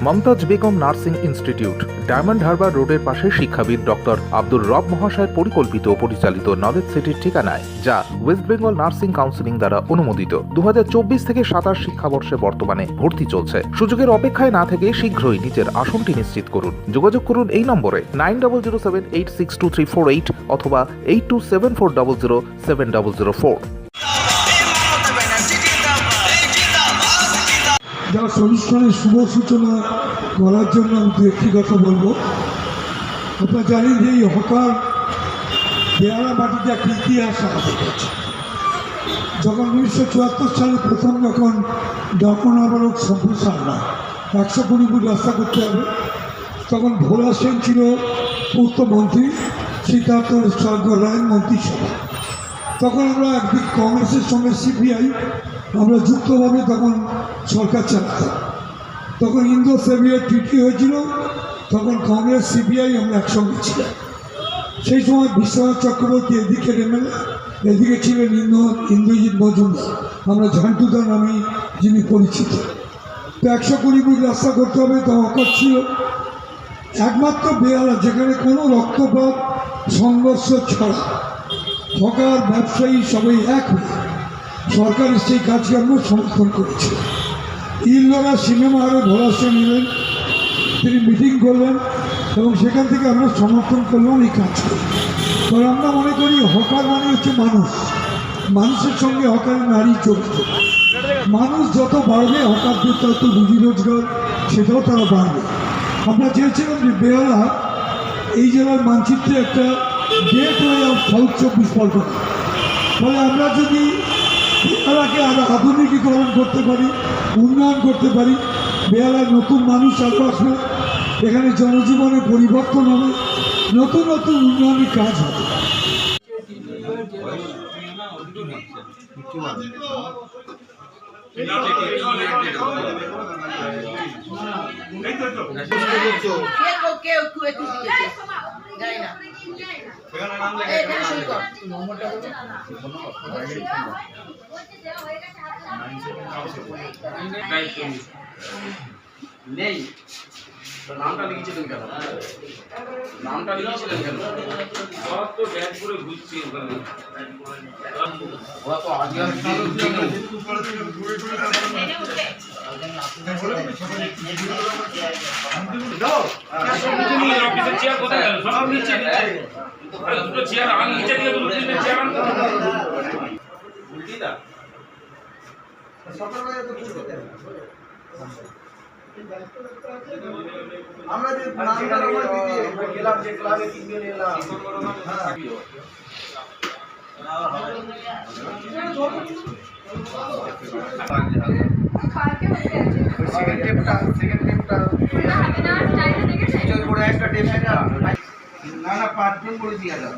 Mumtaz Begum nursing institute, Diamond Harbour রোডের পাশে শিক্ষাবিদ ডক্টর আব্দুর রব মহাশয়ের পরিকল্পিত ও পরিচালিত নলেজ সিটির ঠিকানায়, যা ওয়েস্ট বেঙ্গল নার্সিং কাউন্সিলিং দ্বারা অনুমোদিত। 2024 থেকে 27 শিক্ষাবর্ষে বর্তমানে ভর্তি চলছে। সুযোগের অপেক্ষায় না থেকে শীঘ্রই নিজের আসনটি নিশ্চিত করুন। যোগাযোগ করুন এই নম্বরে 9007862348 অথবা 8274007004। যারা অনুষ্ঠানের শুভ সূচনা করার জন্য আমি দু একটি কথা বলবো। আপনারা জানেন যে এই হকার বেহারা মাটিতে একটা ইতিহাস আমাদের কাছে। যখন 1974 সালে প্রথম যখন ডাকনাবারক সম্প্রসারণ 120 ফুট রাস্তা করতে হবে, তখন ভোলা সেন ছিল পূর্তমন্ত্রী, সিদ্ধার্থ সরকার রায় মন্ত্রিসভা। তখন আমরা একদিক কংগ্রেসের সঙ্গে সিপিআই আমরা যুক্তভাবে তখন সরকার চালাতাম। তখন ইন্দো সোভিয়েত ট্রিটি হয়েছিল, তখন কংগ্রেস সিপিআই আমরা একসঙ্গে ছিলাম। সেই সময় বিশ্বনাথ চক্রবর্তী এদিকে এমএলএ, এদিকে ছিলেন ইন্দ্রজিৎ মজুমদার, আমরা ঝান্টুদা নামে যিনি পরিচিত। তো 120 ফুট রাস্তা করতে হবে, তা অকার ছিল একমাত্র বেহালা, যেখানে কোনো রক্তপাত সংঘর্ষ ছড়া, হকার ব্যবসায়ী সবাই এক হয়ে সরকারের সেই কাজকে আমরা সমর্থন করেছি। ইলরা সিনেমা হলে ভোলা সেন নিলেন, তিনি মিটিং করলেন এবং সেখান থেকে আমরা সমর্থন করলাম এই কাজকে। কারণ আমরা মনে করি হকার মানে হচ্ছে মানুষ, মানুষের সঙ্গে হকারের নারী জড়িত। মানুষ যত বাড়বে হকারদের তত রুজি রোজগার সেটাও তারা বাড়বে। আমরা চেয়েছিলাম যে বেহালা এই জেলার মানচিত্রে একটা গেটওয়ে অফ সাউথ 24 পরগনা। ফলে আমরা যদি বেহালাকে আরো আধুনিকীকরণ করতে পারি, উন্নয়ন করতে পারি, বেহালার নতুন মানুষ আরো আসবে, এখানে জনজীবনে পরিবর্তন হবে, নতুন নতুন উন্নয়নের কাজ হবে। নেই তো নামটা লিখেছিলেন কেন? নামটা লিখেছিলেন কেন? সব তো ব্যাগ করে ঘুরছি ওখানে। ওরা তো আগে চেয়ার কোথায় গেল? সব নিচে দুটো চেয়ার আমি নিচে দিয়ে দুটো চেয়ার উল্টি দা আমরা যে নামটা গেলাম যে ক্লাবে কিনে নিলাম সেকেন্ড টেপটা একটা টেপ না না পাঁচজন করে দিয়ে দাও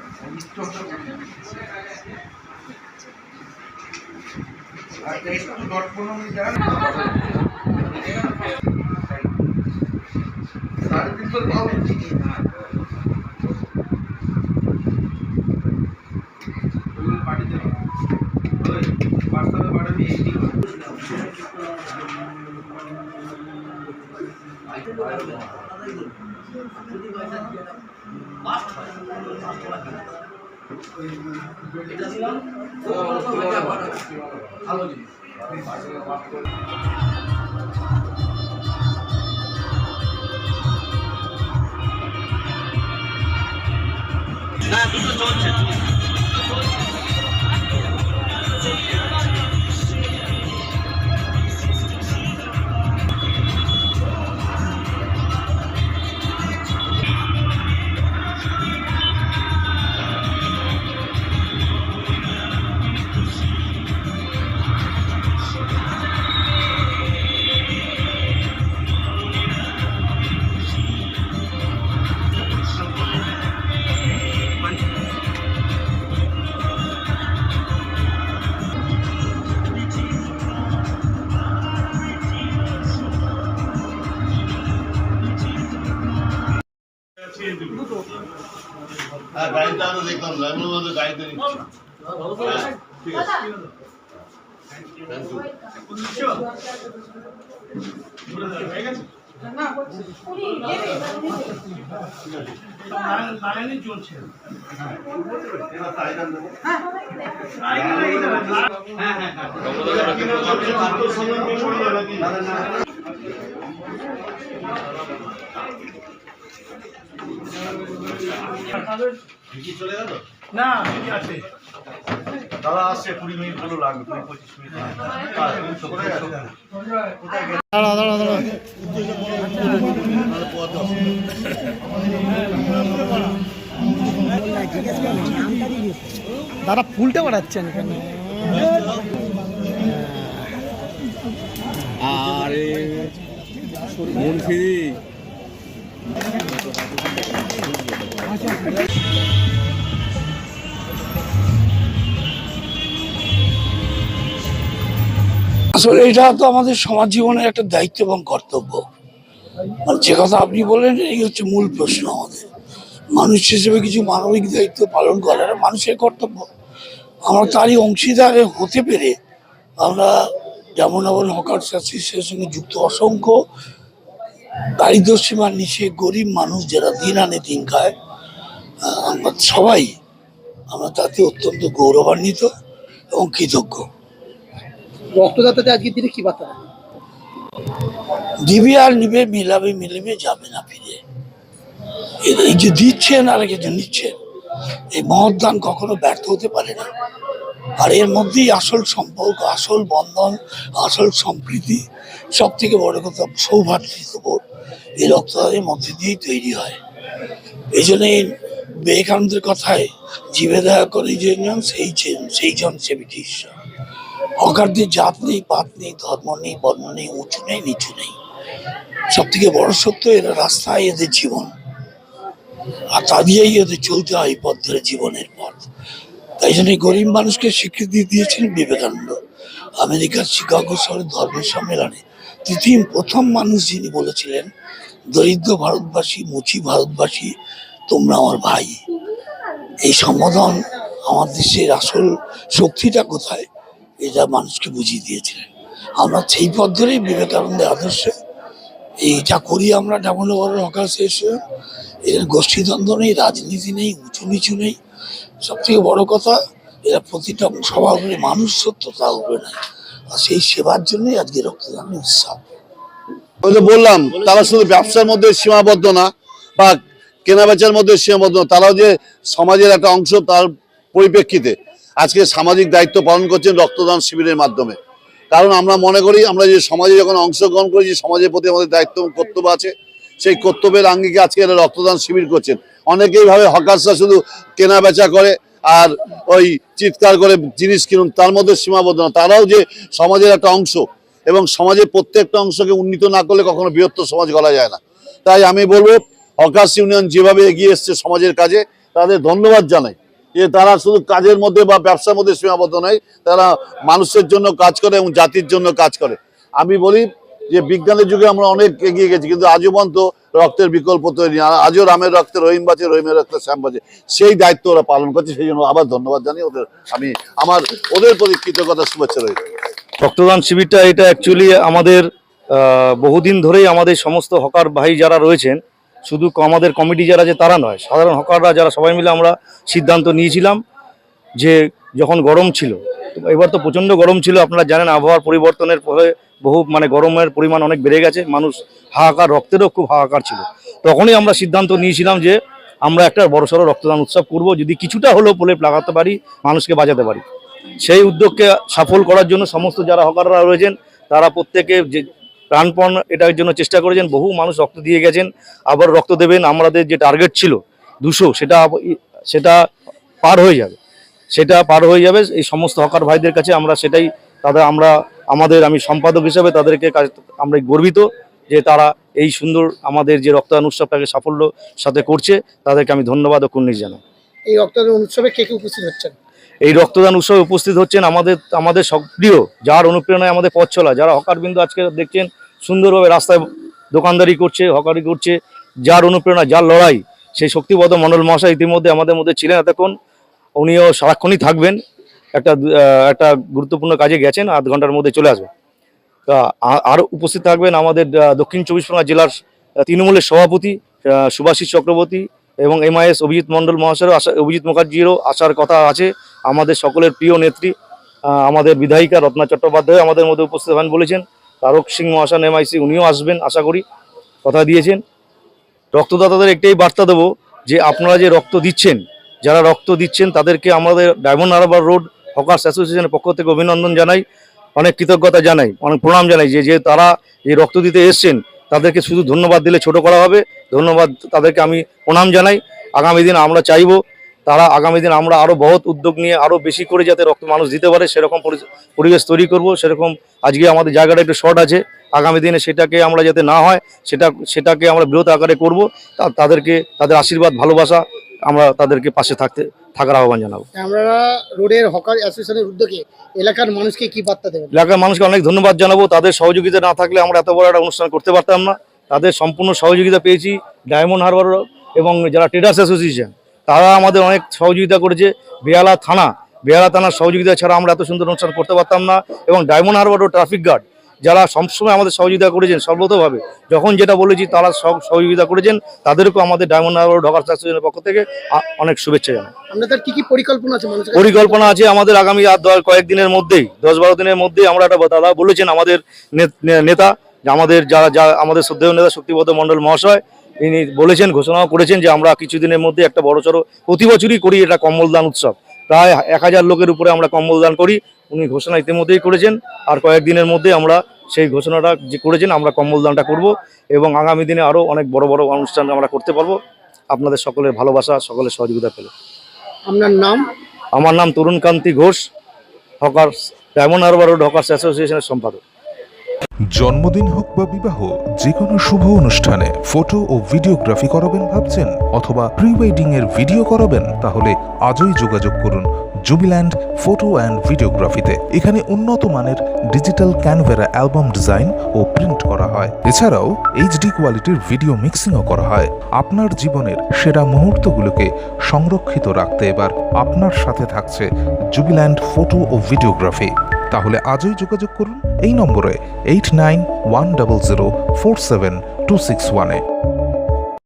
আর একটু ডট কোনো মিটার 350 পাউন্ড পার্টিতে ওই পাঁচটা পাঠাবি 80 না দুটো চলছে গাড়িটা আমরা দেখলাম না, আমি বলতে গাড়িতে নিচ্ছি। ঠিক আছে, থ্যাংক ইউ। লাইনে চলছে। চলে গেল না ঠিক আছে দাদা আসছে 20 মিনিট হলো লাগবে 25 মিনিট চলে গেল দাদা ফুলটা বাড়াচ্ছেন কেন? আরে মন ফিরি আসলে এটা তো আমাদের সমাজ জীবনের একটা দায়িত্ব এবং কর্তব্য। মানে যে কথা আপনি বললেন এই হচ্ছে মূল প্রশ্ন। আমাদের মানুষ হিসেবে কিছু মানবিক দায়িত্ব পালন করার মানুষের কর্তব্য। আমরা তারই অংশীদার হতে পেরে আমরা যেমন আবার হকার্স অ্যাসোসিয়েশনের সঙ্গে যুক্ত অসংখ্য দারিদ্র সীমার নিচে গরিব মানুষ যারা দিন আনে দিন খায়, আমরা সবাই আমরা তাতে অত্যন্ত গৌরবান্বিত এবং কৃতজ্ঞ। রক্তদাতাতে আজকের দিনে কি বার্তা? দিবি আর নিবে, মিলাবে মিলিবে, যাবে না ফিরে। এই যে দিচ্ছেন আর যে নিচ্ছেন, এই মহৎ দান কখনো ব্যর্থ হতে পারে না। আর এর মধ্যেই আসল সম্পর্ক, আসল বন্ধন, আসল সম্প্রীতি, সব থেকে বড় কথা সৌভাতৃত্ববোধ এই রক্তদানের মধ্যে দিয়েই তৈরি হয়। এই জন্য বিবেকানন্দের কথায় জীবে দয়া করে যেজন সেই জন সেবিটি ঈশ্বর। হকারদের জাত নেই, পাত নেই, ধর্ম নেই, বর্ণ নেই, উঁচু নেই, নিচু নেই। সব থেকে বড় সত্য, এরা রাস্তায় এদের জীবন, আর তা দিয়েই এদের চলতে হয় এই পথ ধরে, জীবনের পথ। তাই জন্য গরিব মানুষকে স্বীকৃতি দিয়েছেন বিবেকানন্দ। আমেরিকার শিকাগো শহরের ধর্ম সম্মেলনে প্রথম মানুষ যিনি বলেছিলেন, দরিদ্র ভারতবাসী, মুচি ভারতবাসী, তোমরা আমার ভাই। এই সম্বোধন আমার দেশের আসল শক্তিটা কোথায় এটা মানুষকে বুঝিয়ে দিয়েছিলেন। আমরা সেই পথ ধরেই বিবেকানন্দের আদর্শে এইটা করি। আমরা ডাবলনগর হকার অ্যাসোসিয়েশন, এর গোষ্ঠীদ্বন্দ্ব নেই, রাজনীতি নেই, উঁচু নিচু নেই। সব থেকে বড় কথা, এরা প্রতিটা সবার উপরে মানুষ সত্য, তা উপরে নাই। আর সেই সেবার জন্যই আজকে রক্তদান উৎসব। ওই তো বললাম, তারা শুধু ব্যবসার মধ্যে সীমাবদ্ধ না বা কেনাবেচার মধ্যে সীমাবদ্ধ না, তারাও যে সমাজের একটা অংশ, তার পরিপ্রেক্ষিতে আজকে সামাজিক দায়িত্ব পালন করছেন রক্তদান শিবিরের মাধ্যমে। কারণ আমরা মনে করি, আমরা যে সমাজে যখন অংশগ্রহণ করেছি, সমাজের প্রতি আমাদের দায়িত্ব এবং কর্তব্য আছে। সেই কর্তব্যের আঙ্গিকে আজকে এরা রক্তদান শিবির করছেন। অনেকেই ভাবে হকার্সরা শুধু কেনা বেচা করে আর ওই চিৎকার করে জিনিস কিনুন, তার মধ্যে সীমাবদ্ধ না। তারাও যে সমাজের একটা অংশ, এবং সমাজের প্রত্যেকটা অংশকে উন্নীত না করলে কখনো বৃহত্তর সমাজ গড়া যায় না। তাই আমি বলবো, হকার্স ইউনিয়ন যেভাবে এগিয়ে এসছে সমাজের কাজে, তাদের ধন্যবাদ জানাই। যে তারা শুধু কাজের মধ্যে বা ব্যবসার মধ্যে সীমাবদ্ধ নয়, তারা মানুষের জন্য কাজ করে এবং জাতির জন্য কাজ করে। আমি বলি যে বিজ্ঞানের যুগে আমরা অনেক এগিয়ে গেছি, কিন্তু আজও পর্যন্ত রক্তের বিকল্প তৈরি। আজও রামের রক্তে রহিম বাঁচে, রহিমের রক্তে শ্যাম বাঁচে। সেই দায়িত্ব ওরা পালন করছে। সেই জন্য আবার ধন্যবাদ জানিয়ে আমি ওদের প্রতি কৃতজ্ঞতা, শুভেচ্ছা রইল। রক্তদান শিবিরটা এটা অ্যাকচুয়ালি আমাদের বহুদিন ধরেই আমাদের সমস্ত হকার ভাই যারা রয়েছেন, শুধু আমাদের কমিটি যারা যে তারা নয়, সাধারণ হকাররা যারা সবাই মিলে আমরা সিদ্ধান্ত নিয়েছিলাম যে যখন গরম ছিল, এবার তো প্রচণ্ড গরম ছিল, আপনারা জানেন আবহাওয়ার পরিবর্তনের ফলে গরমের পরিমাণ অনেক বেড়ে গেছে, মানুষ হাহাকার, রক্তেরও খুব হাহাকার ছিল। তখনই আমরা সিদ্ধান্ত নিয়েছিলাম যে আমরা একটা বড়সড় রক্তদান উৎসব করব, যদি কিছুটা হলেও প্রলেপ লাগাতে পারি, মানুষকে বাঁচাতে পারি। সেই উদ্যোগকে সফল করার জন্য সমস্ত যারা হকাররা রয়েছেন তারা প্রত্যেকে যে প্রাণপণ এটার জন্য চেষ্টা করেছেন। বহু মানুষ রক্ত দিয়ে গেছেন, আবার রক্ত দেবেন। আমাদের যে টার্গেট ছিল 200, সেটা পার হয়ে যাবে, এই সমস্ত হকার ভাইদের কাছে আমরা সেটাই আমি সম্পাদক হিসেবে তাদেরকে আমরা গর্বিত যে তারা এই সুন্দর আমাদের যে রক্তদান উৎসবটাকে সাফল্য সাথে করছে। তাদেরকে আমি ধন্যবাদ ও কুর্নিশ জানাই। এই রক্তদান উৎসবে কে কে উপস্থিত হচ্ছেন? এই রক্তদান উৎসবে উপস্থিত হচ্ছেন আমাদের সক্রিয়, যার অনুপ্রেরণায় আমাদের পথ চলা, যারা হকারবিন্দু আজকে দেখছেন সুন্দরভাবে রাস্তায় দোকানদারি করছে, হকারি করছে, যার অনুপ্রেরণা, যার লড়াই, সেই শক্তিবদ্ধ মণ্ডল মহাশয় ইতিমধ্যে আমাদের মধ্যে ছিলেন এতক্ষণ। উনিও সারাক্ষণই থাকবেন, একটা গুরুত্বপূর্ণ কাজে গেছেন, আধ ঘন্টার মধ্যে চলে আসবেন। আর উপস্থিত থাকবেন আমাদের দক্ষিণ চব্বিশ পরগনা জেলার তৃণমূলের সভাপতি সুভাষিস চক্রবর্তী এবং MIS অভিজিৎ মণ্ডল মহাশয়েরও অভিজিৎ মুখার্জিরও আসার কথা আছে। আমাদের সকলের প্রিয় নেত্রী আমাদের বিধায়িকা রত্না চট্টোপাধ্যায় আমাদের মধ্যে উপস্থিত হবেন বলেছেন। তারক সিং মহাশয় MIC উনিও আসবেন আশা করি, কথা দিয়েছেন। রক্তদাতাদের একটাই বার্তা দেবো যে আপনারা যে রক্ত দিচ্ছেন, যারা রক্ত দিচ্ছেন তাদেরকে আমাদের ডায়মন্ড হারবার রোড হকার্স অ্যাসোসিয়েশনের পক্ষ থেকে অভিনন্দন জানাই, অনেক কৃতজ্ঞতা জানাই, অনেক প্রণাম জানাই যে তারা এই রক্ত দিতে এসছেন। তাদেরকে শুধু ধন্যবাদ দিলে ছোট করা হবে, ধন্যবাদ তাদেরকে আমি প্রণাম জানাই। আগামী দিন আমরা চাইবো তারা আগামী দিন আমরা আরও বহুত উদ্যোগ নিয়ে আরও বেশি করে যাতে রক্ত মানুষ দিতে পারে সেরকম পরিবেশ তৈরি করব। সেরকম আজকে আমাদের জায়গাটা একটু শর্ট আছে, আগামী দিনে সেটাকে আমরা যাতে না হয় সেটাকে আমরা বৃহৎ আকারে করব। তাদেরকে তাদের আশীর্বাদ ভালোবাসা আমরা তাদেরকে পাশে থাকার আহ্বান জানাবো। আমরা রোডের হকার অ্যাসোসিয়েশনের উদ্যোগে এলাকার মানুষকে কি বার্তা দেবেন? এলাকার মানুষকে অনেক ধন্যবাদ জানাবো। তাদের সহযোগিতা না থাকলে আমরা এত বড় একটা অনুষ্ঠান করতে পারতাম না। তাদের সম্পূর্ণ সহযোগিতা পেয়েছি ডায়মন্ড হারবার এবং যারা ট্রেডার্স অ্যাসোসিয়েশন তারা আমাদের অনেক সহযোগিতা করেছে। বেহালা থানার সহযোগিতা ছাড়া আমরা এত সুন্দর অনুষ্ঠান করতে পারতাম না। এবং ডায়মন্ড হারবার ও ট্রাফিক গার্ড যারা সবসময় আমাদের সহযোগিতা করেছেন সর্বতভাবে, যখন যেটা বলেছি তারা সব সহযোগিতা করেছেন, তাদেরকেও আমাদের ডায়মন্ড হারবার হকার্স অ্যাসোসিয়েশনের পক্ষ থেকে অনেক শুভেচ্ছা জানাই। আপনাদের কি পরিকল্পনা আছে? পরিকল্পনা আছে আমাদের আগামী আর কয়েকদিনের মধ্যেই 10-12 দিনের মধ্যেই আমরা একটা দাদা বলেছেন আমাদের নেতা, আমাদের যারা আমাদের শ্রদ্ধেয় নেতা শক্তিপদ মণ্ডল মহাশয়, তিনি বলেছেন, ঘোষণাও করেছেন যে আমরা কিছুদিনের মধ্যে একটা বড়সড় প্রতি বছরই করি এটা কম্বল দান উৎসব। প্রায় 1000 লোকের উপরে আমরা কম্বল দান করি, উনি ঘোষণা ইতিমধ্যেই করেছেন। আর কয়েকদিনের মধ্যে আমরা সেই ঘোষণাটা যে করেছেন আমরা কম্বল দানটা করব এবং আগামী দিনে আরও অনেক বড় বড় অনুষ্ঠান আমরা করতে পারবো আপনাদের সকলের ভালোবাসা সকলের সহযোগিতা পেলে। আপনার নাম? আমার নাম Tarun Kanti Ghosh, hawkers Diamond Harbour road hawkers অ্যাসোসিয়েশনের সম্পাদক। জন্মদিন হোক বা বিবাহ, যে কোনো শুভ অনুষ্ঠানে ফটো ও ভিডিওগ্রাফি করাবেন ভাবছেন, অথবা প্রি ওয়েডিং এর ভিডিও করাবেন, তাহলে আজই যোগাযোগ করুন জুবিল্যান্ড ফটো অ্যান্ড ভিডিওগ্রাফিতে। এখানে উন্নত মানের ডিজিটাল ক্যানভেরা অ্যালবাম ডিজাইন ও প্রিন্ট করা হয়। এছাড়াও HD কোয়ালিটির ভিডিও মিক্সিংও করা হয়। আপনার জীবনের সেরা মুহূর্তগুলোকে সংরক্ষিত রাখতে এবার আপনার সাথে থাকছে জুবিল্যান্ড ফটো ও ভিডিওগ্রাফি। তাহলে আজই যোগাযোগ করুন এই নম্বরে 8910047261-এ।